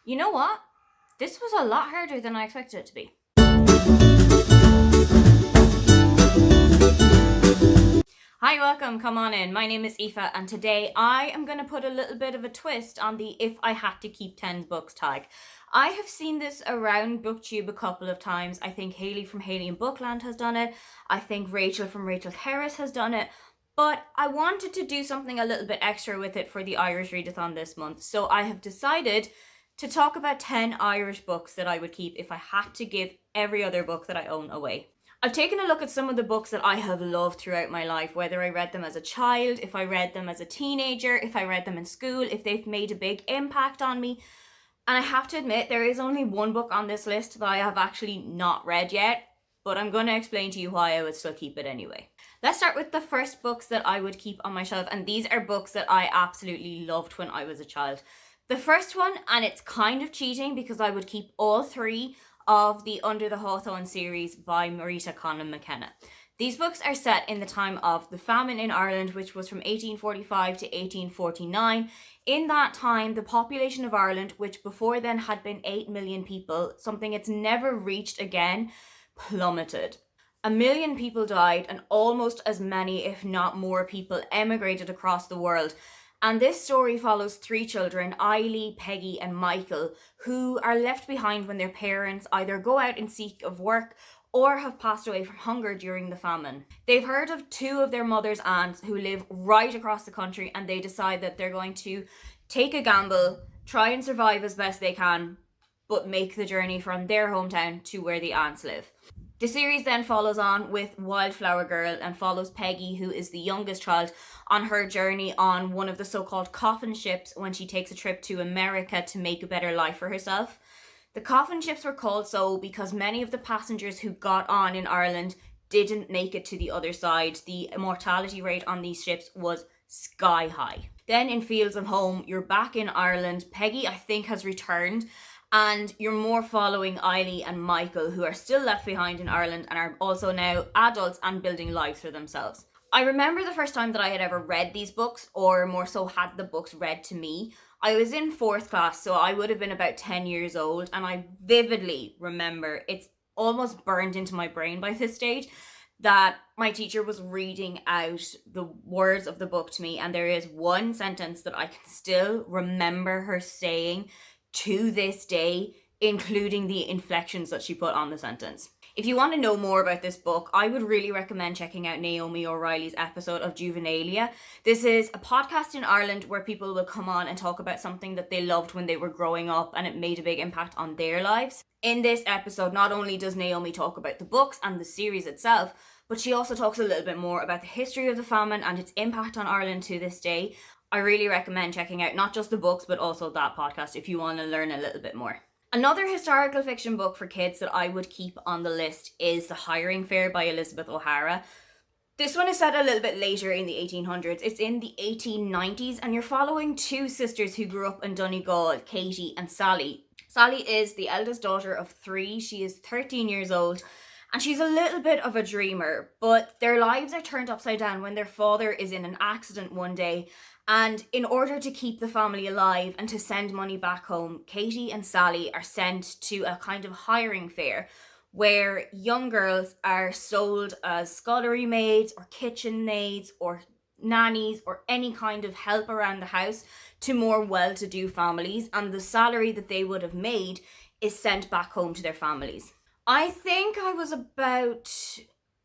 You know what? This was a lot harder than I expected it to be. Hi, welcome, come on in. My name is Aoife, and today I am going to put a little bit of a twist on the if I had to keep 10 books tag. I have seen this around BookTube a couple of times. I think Hayley from Hayley and Bookland has done it. I think Rachel from Rachel Harris has done it. But I wanted to do something a little bit extra with it for the Irish Readathon this month. So I have decided to talk about 10 Irish books that I would keep if I had to give every other book that I own away. I've taken a look at some of the books that I have loved throughout my life, whether I read them as a child, if I read them as a teenager, if I read them in school, if they've made a big impact on me. And I have to admit, there is only one book on this list that I have actually not read yet, but I'm going to explain to you why I would still keep it anyway. Let's start with the first books that I would keep on my shelf, and these are books that I absolutely loved when I was a child. The first one, and it's kind of cheating because I would keep all three of the Under the Hawthorns series by Marita Conlon McKenna. These books are set in the time of the famine in Ireland, which was from 1845 to 1849. In that time, the population of Ireland, which before then had been 8 million people, something it's never reached again, plummeted. 1 million people died and almost as many, if not more, people emigrated across the world. And this story follows three children, Eilidh, Peggy and Michael, who are left behind when their parents either go out in seek of work or have passed away from hunger during the famine. They've heard of two of their mother's aunts who live right across the country, and they decide that they're going to take a gamble, try and survive as best they can, but make the journey from their hometown to where the aunts live. The series then follows on with Wildflower Girl and follows Peggy, who is the youngest child, on her journey on one of the so-called coffin ships when she takes a trip to America to make a better life for herself. The coffin ships were called so because many of the passengers who got on in Ireland didn't make it to the other side. The mortality rate on these ships was sky high. Then in Fields of Home, you're back in Ireland. Peggy, I think, has returned, and you're more following Eilidh and Michael, who are still left behind in Ireland and are also now adults and building lives for themselves. I remember the first time that I had ever read these books, or more so had the books read to me. I was in 4th class, so I would have been about 10 years old, and I vividly remember, it's almost burned into my brain by this stage, that my teacher was reading out the words of the book to me, and there is one sentence that I can still remember her saying to this day, including the inflections that she put on the sentence. If you want to know more about this book, I would really recommend checking out Naomi O'Reilly's episode of Juvenalia. This is a podcast in Ireland where people will come on and talk about something that they loved when they were growing up and it made a big impact on their lives. In this episode, not only does Naomi talk about the books and the series itself, but she also talks a little bit more about the history of the famine and its impact on Ireland to this day. I really recommend checking out not just the books, but also that podcast if you want to learn a little bit more. Another historical fiction book for kids that I would keep on the list is The Hiring Fair by Elizabeth O'Hara. This one is set a little bit later in the 1800s. It's in the 1890s, and you're following two sisters who grew up in Donegal, Katie and Sally. Sally is the eldest daughter of 3. She is 13 years old. And she's a little bit of a dreamer, but their lives are turned upside down when their father is in an accident one day. And in order to keep the family alive and to send money back home, Katie and Sally are sent to a kind of hiring fair where young girls are sold as scullery maids or kitchen maids or nannies or any kind of help around the house to more well-to-do families. And the salary that they would have made is sent back home to their families. I think I was about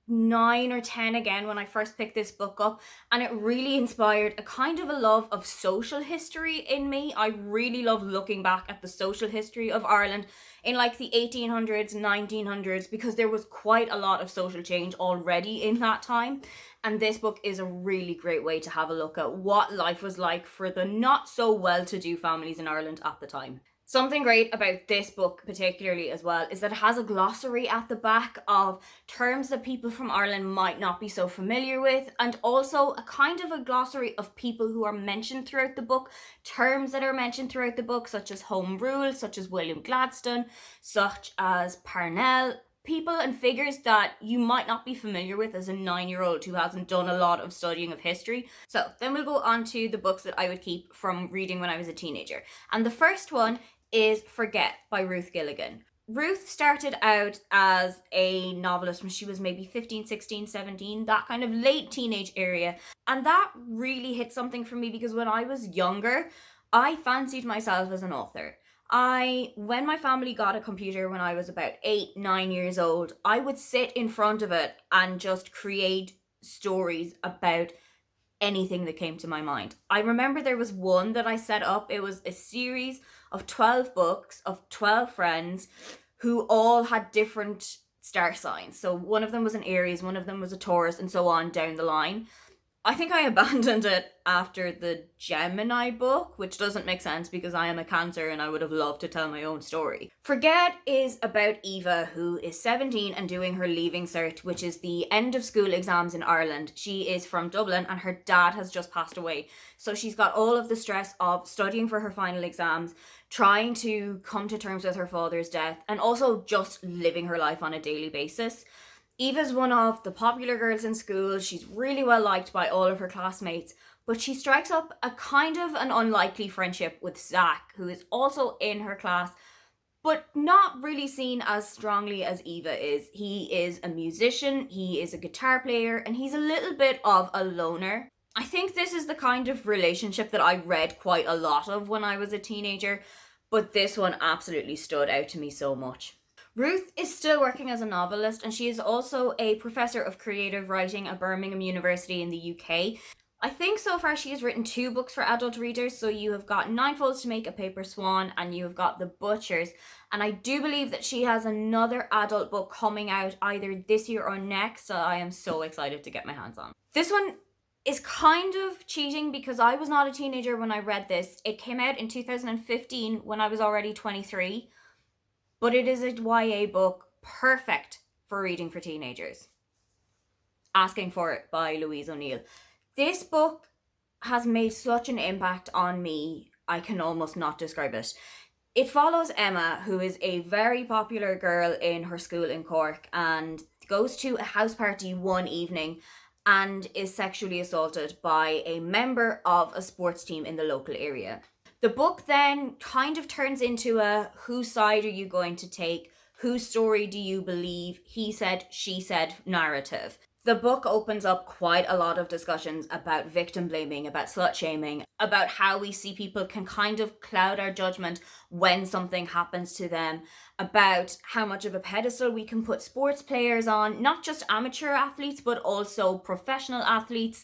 9 or 10 again when I first picked this book up, and it really inspired a kind of a love of social history in me. I really love looking back at the social history of Ireland in like the 1800s, 1900s, because there was quite a lot of social change already in that time. And this book is a really great way to have a look at what life was like for the not so well-to-do families in Ireland at the time. Something great about this book particularly as well is that it has a glossary at the back of terms that people from Ireland might not be so familiar with, and also a kind of a glossary of people who are mentioned throughout the book, terms that are mentioned throughout the book, such as Home Rule, such as William Gladstone, such as Parnell, people and figures that you might not be familiar with as a 9-year-old who hasn't done a lot of studying of history. So then we'll go on to the books that I would keep from reading when I was a teenager. And the first one is Forget by Ruth Gilligan. Ruth started out as a novelist when she was maybe 15, 16, 17, that kind of late teenage area. And that really hit something for me because when I was younger, I fancied myself as an author. When my family got a computer when I was about 8, 9 years old, I would sit in front of it and just create stories about anything that came to my mind. I remember there was one that I set up. It was a series of 12 books of 12 friends who all had different star signs. So one of them was an Aries, one of them was a Taurus, and so on down the line. I think I abandoned it after the Gemini book, which doesn't make sense because I am a Cancer and I would have loved to tell my own story. Forget is about Eva, who is 17 and doing her Leaving Cert, which is the end of school exams in Ireland. She is from Dublin and her dad has just passed away. So she's got all of the stress of studying for her final exams, trying to come to terms with her father's death, and also just living her life on a daily basis. Eva's one of the popular girls in school. She's really well liked by all of her classmates, but she strikes up a kind of an unlikely friendship with Zach, who is also in her class, but not really seen as strongly as Eva is. He is a musician, he is a guitar player, and he's a little bit of a loner. I think this is the kind of relationship that I read quite a lot of when I was a teenager, but this one absolutely stood out to me so much. Ruth is still working as a novelist, and she is also a professor of creative writing at Birmingham University in the UK. I think so far she has written 2 books for adult readers, so you have got Nine Folds to Make a Paper Swan and you have got The Butchers, and I do believe that she has another adult book coming out either this year or next, so I am so excited to get my hands on. This one is kind of cheating because I was not a teenager when I read this. It came out in 2015 when I was already 23. But it is a YA book perfect for reading for teenagers. Asking for It by Louise O'Neill. This book has made such an impact on me, I can almost not describe it. It follows Emma, who is a very popular girl in her school in Cork and goes to a house party one evening and is sexually assaulted by a member of a sports team in the local area. The book then kind of turns into a whose side are you going to take, whose story do you believe, he said, she said narrative. The book opens up quite a lot of discussions about victim blaming, about slut shaming, about how we see people can kind of cloud our judgment when something happens to them, about how much of a pedestal we can put sports players on, not just amateur athletes, but also professional athletes.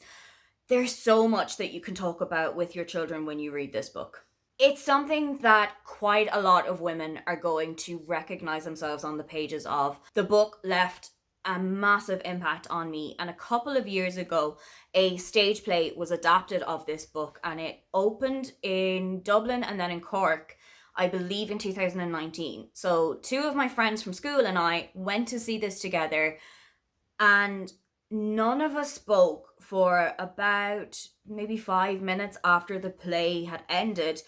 There's so much that you can talk about with your children when you read this book. It's something that quite a lot of women are going to recognize themselves on the pages of. The book left a massive impact on me, and a couple of years ago a stage play was adapted of this book and it opened in Dublin and then in Cork, I believe in 2019. So 2 of my friends from school and I went to see this together, and none of us spoke for about maybe 5 minutes after the play had ended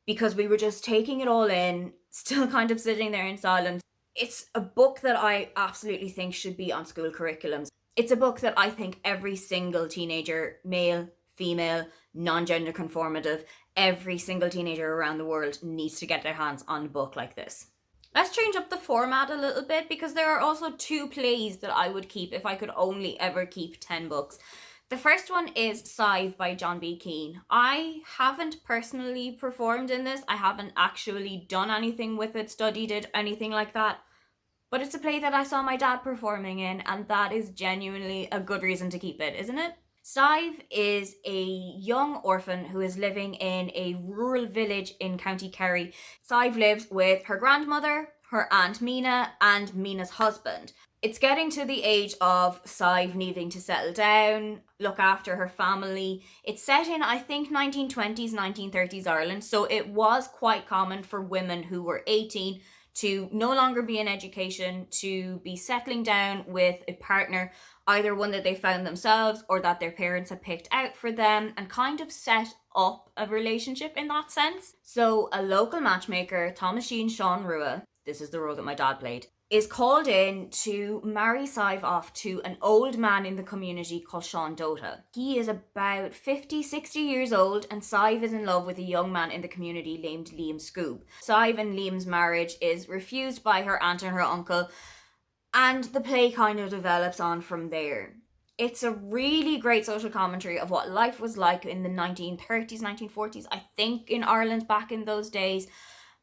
because we were just taking it all in, still kind of sitting there in silence. It's a book that I absolutely think should be on school curriculums. It's a book that I think every single teenager, male, female, non-gender conformative, every single teenager around the world needs to get their hands on a book like this. Let's change up the format a little bit because there are also 2 plays that I would keep if I could only ever keep 10 books. The first one is Scythe by John B. Keane. I haven't personally performed in this. I haven't actually done anything with it, studied it, anything like that. But it's a play that I saw my dad performing in, and that is genuinely a good reason to keep it, isn't it? Scythe is a young orphan who is living in a rural village in County Kerry. Scythe lives with her grandmother, her aunt Mina, and Mina's husband. It's getting to the age of Scythe needing to settle down, look after her family. It's set in, I think, 1920s, 1930s Ireland, so it was quite common for women who were 18 to no longer be in education, to be settling down with a partner, either one that they found themselves or that their parents had picked out for them, and kind of set up a relationship in that sense. So a local matchmaker, Thomas Jean Sean Rua, this is the role that my dad played, is called in to marry Scythe off to an old man in the community called Sean Dota. He is about 50, 60 years old, and Scythe is in love with a young man in the community named Liam Scoob. Scythe and Liam's marriage is refused by her aunt and her uncle, and the play kind of develops on from there. It's a really great social commentary of what life was like in the 1930s, 1940s, I think, in Ireland back in those days.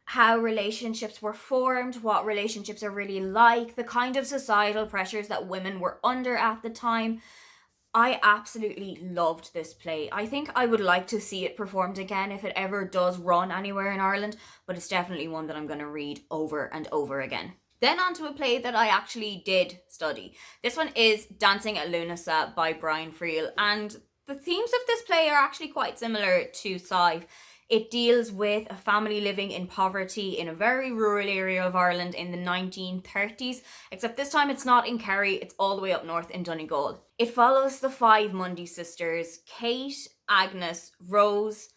How relationships were formed, what relationships are really like, the kind of societal pressures that women were under at the time. I absolutely loved this play. I think I would like to see it performed again if it ever does run anywhere in Ireland, but it's definitely one that I'm going to read over and over again. Then on to a play that I actually did study. This one is Dancing at Lunacer by Brian Friel, and the themes of this play are actually quite similar to Scythe. It deals with a family living in poverty in a very rural area of Ireland in the 1930s, except this time it's not in Kerry, it's all the way up north in Donegal. It follows the 5 Mundy sisters, Kate, Agnes, Rose,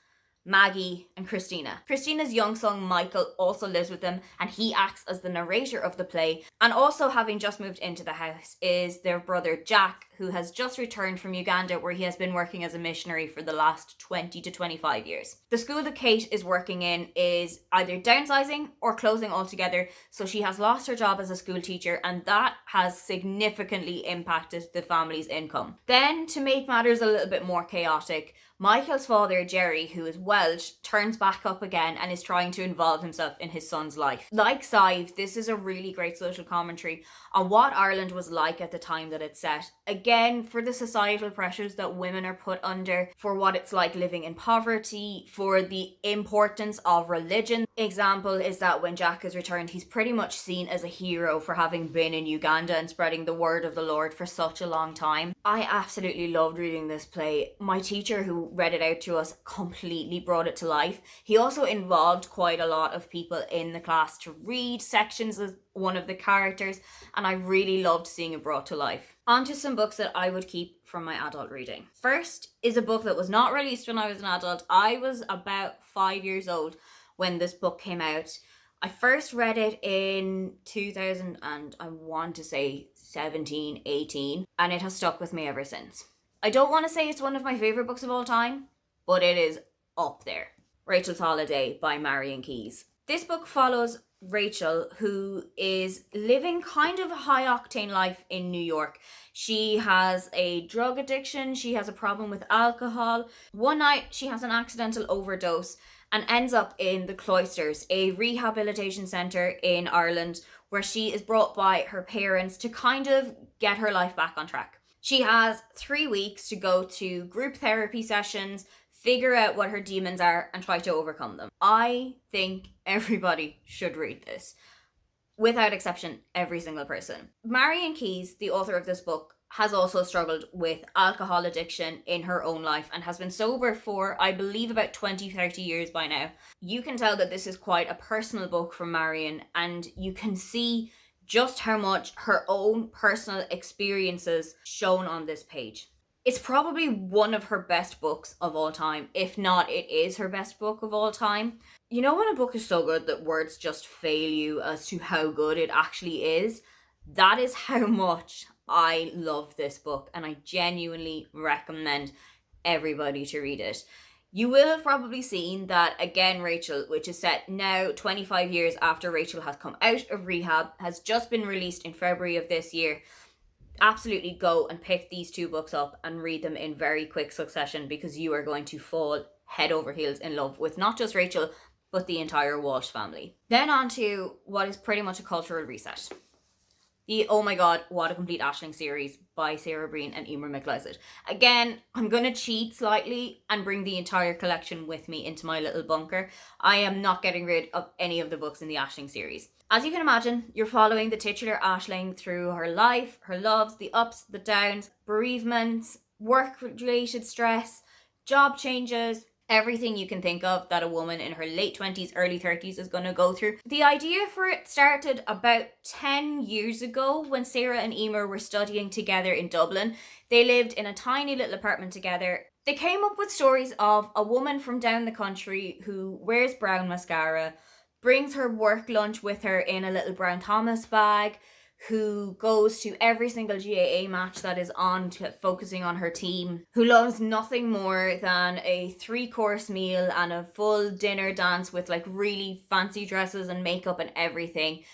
Maggie, and Christina. Christina's young son Michael also lives with them, and he acts as the narrator of the play. And also, having just moved into the house, is their brother Jack, who has just returned from Uganda, where he has been working as a missionary for the last 20 to 25 years. The school that Kate is working in is either downsizing or closing altogether, so she has lost her job as a school teacher, and that has significantly impacted the family's income. Then, to make matters a little bit more chaotic, Michael's father, Jerry, who is Welsh, turns back up again and is trying to involve himself in his son's life. Like Scythe, this is a really great social commentary on what Ireland was like at the time that it's set. Again, for the societal pressures that women are put under, for what it's like living in poverty, for the importance of religion. Example is that when Jack has returned, he's pretty much seen as a hero for having been in Uganda and spreading the word of the Lord for such a long time. I absolutely loved reading this play. My teacher, who read it out to us, completely brought it to life. He also involved quite a lot of people in the class to read sections of one of the characters, and I really loved seeing it brought to life. On to some books that I would keep from my adult reading. First is a book that was not released when I was an adult. I was about 5 years old when this book came out. I first read it in 2000 and I want to say 17, 18, and it has stuck with me ever since. I don't want to say it's one of my favourite books of all time, but it is up there. Rachel's Holiday by Marion Keyes. This book follows Rachel, who is living kind of a high-octane life in New York. She has a drug addiction, she has a problem with alcohol. One night, she has an accidental overdose and ends up in the Cloisters, a rehabilitation centre in Ireland, where she is brought by her parents to kind of get her life back on track. She has 3 weeks to go to group therapy sessions, figure out what her demons are, and try to overcome them. I think everybody should read this. Without exception, every single person. Marion Keyes, the author of this book, has also struggled with alcohol addiction in her own life and has been sober for, I believe, about 20, 30 years by now. You can tell that this is quite a personal book from Marion, and you can see just how much her own personal experiences shown on this page. It's probably one of her best books of all time. If not, it is her best book of all time. You know when a book is so good that words just fail you as to how good it actually is? That is how much I love this book, and I genuinely recommend everybody to read it. You will have probably seen that Again Rachel, which is set now 25 years after Rachel has come out of rehab, has just been released in February of this year. Absolutely go and pick these 2 books up and read them in very quick succession, because you are going to fall head over heels in love with not just Rachel, but the entire Walsh family. Then on to what is pretty much a cultural reset. The Oh My God, What a Complete Ashling series by Sarah Breen and Emer McLysaght. Again, I'm going to cheat slightly and bring the entire collection with me into my little bunker. I am not getting rid of any of the books in the Ashling series. As you can imagine, you're following the titular Ashling through her life, her loves, the ups, the downs, bereavements, work-related stress, job changes, everything you can think of that a woman in her late 20s, early 30s is going to go through. The idea for it started about 10 years ago when Sarah and Emer were studying together in Dublin. They lived in a tiny little apartment together. They came up with stories of a woman from down the country who wears brown mascara, brings her work lunch with her in a little brown Thomas bag, who goes to every single GAA match that is on, focusing on her team, who loves nothing more than a 3-course meal and a full dinner dance with like really fancy dresses and makeup and everything.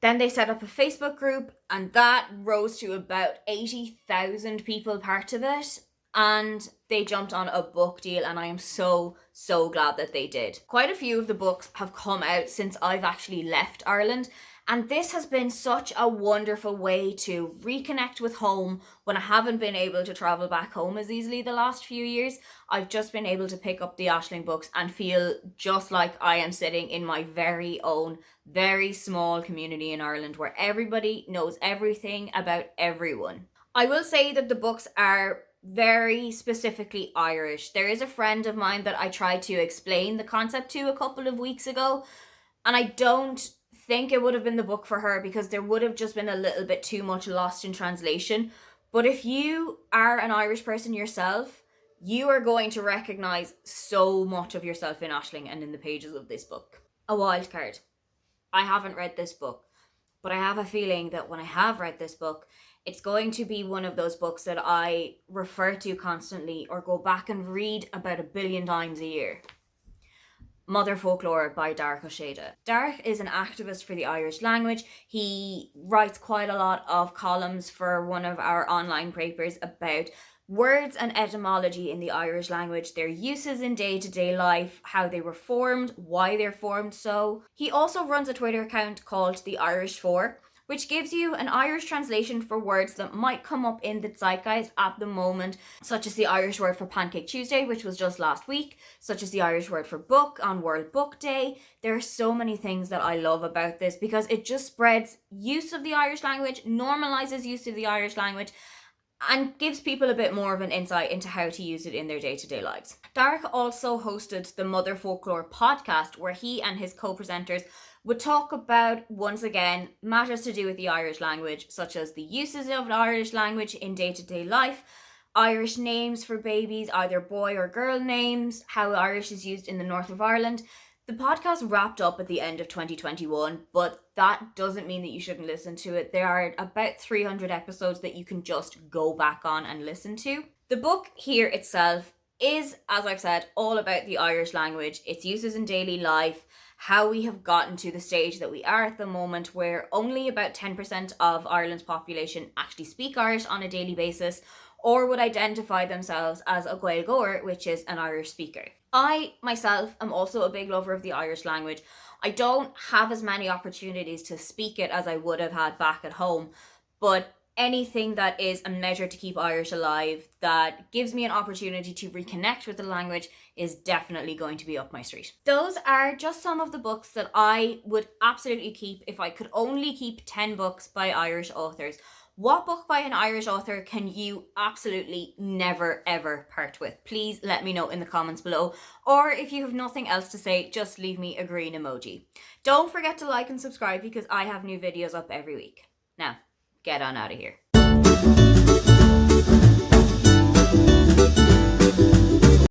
Then they set up a Facebook group, and that rose to about 80,000 people part of it. And they jumped on a book deal, and I am so glad that they did. Quite a few of the books have come out since I've actually left Ireland, and this has been such a wonderful way to reconnect with home when I haven't been able to travel back home as easily the last few years. I've just been able to pick up the Ashland books and feel just like I am sitting in my very own, very small community in Ireland where everybody knows everything about everyone. I will say that the books are very specifically Irish. There is a friend of mine that I tried to explain the concept to a couple of weeks ago, and I don't think it would have been the book for her because there would have just been a little bit too much lost in translation. But if you are an Irish person yourself, you are going to recognise so much of yourself in Aisling and in the pages of this book. A wild card. I haven't read this book, but I have a feeling that when I have read this book, it's going to be one of those books that I refer to constantly or go back and read about 1 billion times a year. Mother Folklore by Darach Ó Séide. Darach is an activist for the Irish language. He writes quite a lot of columns for one of our online papers about words and etymology in the Irish language, their uses in day-to-day life, how they were formed, why they're formed so. He also runs a Twitter account called The Irish For, which gives you an Irish translation for words that might come up in the zeitgeist at the moment, such as the Irish word for Pancake Tuesday, which was just last week, such as the Irish word for book on World Book Day. There are so many things that I love about this because it just spreads use of the Irish language, normalizes use of the Irish language, and gives people a bit more of an insight into how to use it in their day-to-day lives. Darach also hosted the Mother Folklore podcast, where he and his co-presenters would talk about, once again, matters to do with the Irish language, such as the uses of the Irish language in day-to-day life, Irish names for babies, either boy or girl names, how Irish is used in the north of Ireland. The podcast wrapped up at the end of 2021, but that doesn't mean that you shouldn't listen to it. There are about 300 episodes that you can just go back on and listen to. The book here itself is, as I've said, all about the Irish language, its uses in daily life, how we have gotten to the stage that we are at the moment where only about 10% of Ireland's population actually speak Irish on a daily basis or would identify themselves as a Gaeilgeoir, which is an Irish speaker. I, myself, am also a big lover of the Irish language. I don't have as many opportunities to speak it as I would have had back at home, but anything that is a measure to keep Irish alive, that gives me an opportunity to reconnect with the language, is definitely going to be up my street. Those are just some of the books that I would absolutely keep if I could only keep 10 books by Irish authors. What book by an Irish author can you absolutely never ever part with? Please let me know in the comments below. Or if you have nothing else to say, just leave me a green emoji. Don't forget to like and subscribe because I have new videos up every week. Now, get on out of here.